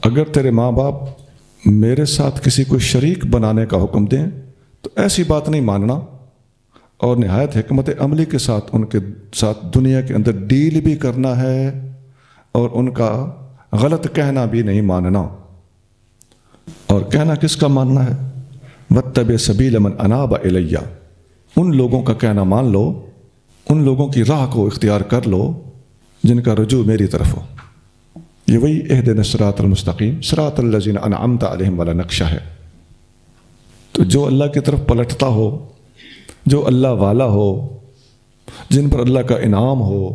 اگر تیرے ماں باپ میرے ساتھ کسی کو شریک بنانے کا حکم دیں تو ایسی بات نہیں ماننا، اور نہایت حکمت عملی کے ساتھ ان کے ساتھ دنیا کے اندر ڈیل بھی کرنا ہے، اور ان کا غلط کہنا بھی نہیں ماننا۔ اور کہنا کس کا ماننا ہے؟ واتبع سبیل من اناب الی، ان لوگوں کا کہنا مان لو، ان لوگوں کی راہ کو اختیار کر لو جن کا رجوع میری طرف ہو۔ یہ وہی اہدنا الصراط المستقیم صراط الذین انعمت علیہم والا نقشہ ہے۔ تو جو اللہ کی طرف پلٹتا ہو، جو اللہ والا ہو، جن پر اللہ کا انعام ہو،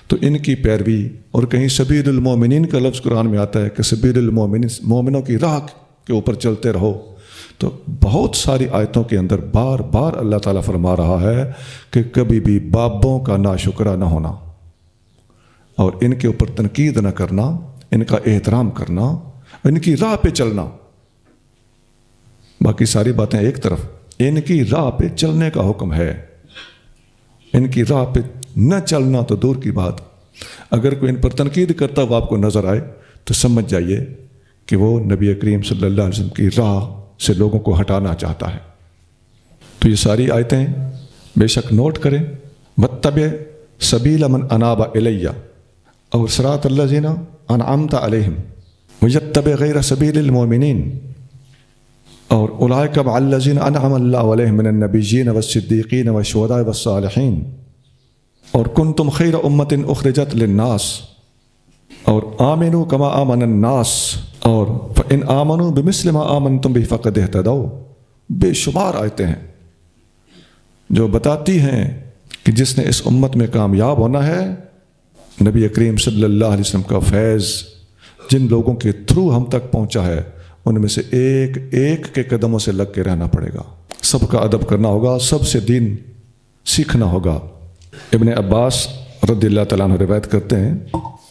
تو ان کی پیروی، اور کہیں سبیل المومنین کا لفظ قرآن میں آتا ہے کہ سبیل المومنین، مومنوں کی راہ کے اوپر چلتے رہو، تو بہت ساری آیتوں کے اندر بار بار اللہ تعالیٰ فرما رہا ہے کہ کبھی بھی بابوں کا ناشکرا نہ ہونا، اور ان کے اوپر تنقید نہ کرنا، ان کا احترام کرنا، ان کی راہ پہ چلنا۔ باقی ساری باتیں ایک طرف، ان کی راہ پہ چلنے کا حکم ہے۔ ان کی راہ پہ نہ چلنا تو دور کی بات، اگر کوئی ان پر تنقید کرتا وہ آپ کو نظر آئے تو سمجھ جائیے کہ وہ نبی کریم صلی اللہ علیہ وسلم کی راہ سے لوگوں کو ہٹانا چاہتا ہے۔ تو یہ ساری آیتیں بے شک نوٹ کریں، واتبع سبیل من اناب الی، اور صراط الذین انعمت علیہم ویتبع غیر سبیل المؤمنین، اور اولئک مع الذین انعم اللہ علیہم من النبیین والصدیقین والشہداء والصالحین، اور کنتم خیر امۃ اخرجت للناس، اور آمنوا کما آمن الناس، اور فإن آمنوا بمثل ما آمنتم به فقد اہتدوا۔ بے شمار آیتیں ہیں جو بتاتی ہیں کہ جس نے اس امت میں کامیاب ہونا ہے، نبی کریم صلی اللہ علیہ وسلم کا فیض جن لوگوں کے تھرو ہم تک پہنچا ہے، ان میں سے ایک ایک کے قدموں سے لگ کے رہنا پڑے گا، سب کا ادب کرنا ہوگا، سب سے دین سیکھنا ہوگا۔ ابن عباس رضی اللہ تعالیٰ عنہ روایت کرتے ہیں،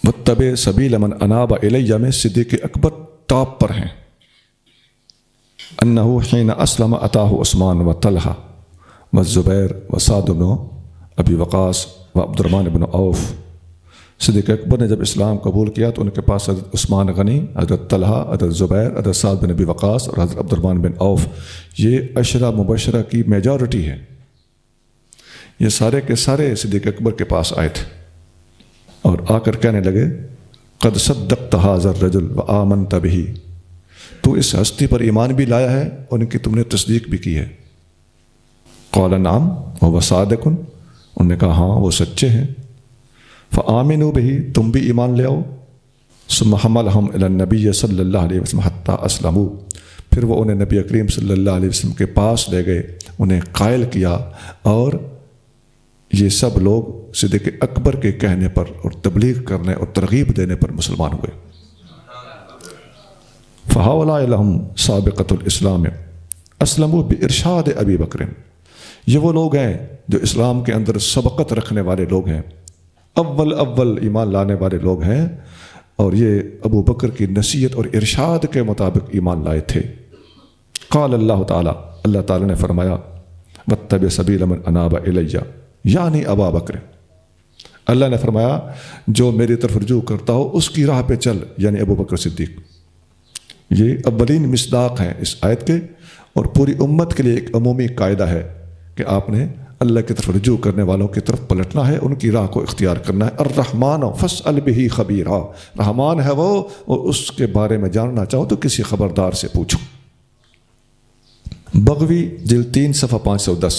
واتبع سبیل من اناب الی میں صدیق اکبر ٹاپ پر ہیں، انہ حین اسلم اتاہ عثمان و طلحہ و زبیر و سعد بن ابی وقاص و عبد الرحمن بن عوف۔ صدیق اکبر نے جب اسلام قبول کیا تو ان کے پاس حضرت عثمان غنی، حضرت طلحہ، حضرت زبیر، حضرت سعد بن ابی وقاص اور حضرت عبد الرحمن بن عوف، یہ عشرہ مبشرہ کی میجورٹی ہے۔ یہ سارے کے سارے صدیق اکبر کے پاس آئے تھے اور آ کر کہنے لگے، قد صدقت ھذا الرجل وآمنت بہ، تو اس ہستی پر ایمان بھی لایا ہے اور ان کی تم نے تصدیق بھی کی ہے۔ قال نعم وهو صادق، انہوں نے کہا ہاں وہ سچے ہیں۔ فآمنوا بہ، تم بھی ایمان لے آؤ۔ ثم حملهم الی النبی صلی اللہ علیہ وسلم حتی اسلموا، پھر وہ انہیں نبی کریم صلی اللہ علیہ وسلم کے پاس لے گئے، انہیں قائل کیا، اور یہ سب لوگ صدیق اکبر کے کہنے پر اور تبلیغ کرنے اور ترغیب دینے پر مسلمان ہوئے۔ فہؤلاء لہم سابقۃ الاسلام اسلموا بارشاد ابی بکر، یہ وہ لوگ ہیں جو اسلام کے اندر سبقت رکھنے والے لوگ ہیں، اول ایمان لانے والے لوگ ہیں، اور یہ ابو بکر کی نصیحت اور ارشاد کے مطابق ایمان لائے تھے۔ قال اللہ تعالیٰ، اللہ تعالیٰ نے فرمایا، واتبع سبیل من اناب الی، یعنی ابا بکر، اللہ نے فرمایا جو میری طرف رجوع کرتا ہو اس کی راہ پہ چل، یعنی ابو بکر صدیق۔ یہ اولین مصداق ہیں اس آیت کے، اور پوری امت کے لیے ایک عمومی قاعدہ ہے کہ آپ نے اللہ کی طرف رجوع کرنے والوں کی طرف پلٹنا ہے، ان کی راہ کو اختیار کرنا ہے۔ الرحمن فاسأل بہ خبیرا، رحمان ہے وہ، اور اس کے بارے میں جاننا چاہو تو کسی خبردار سے پوچھو۔ بغوی جلد 3 صفحہ 510۔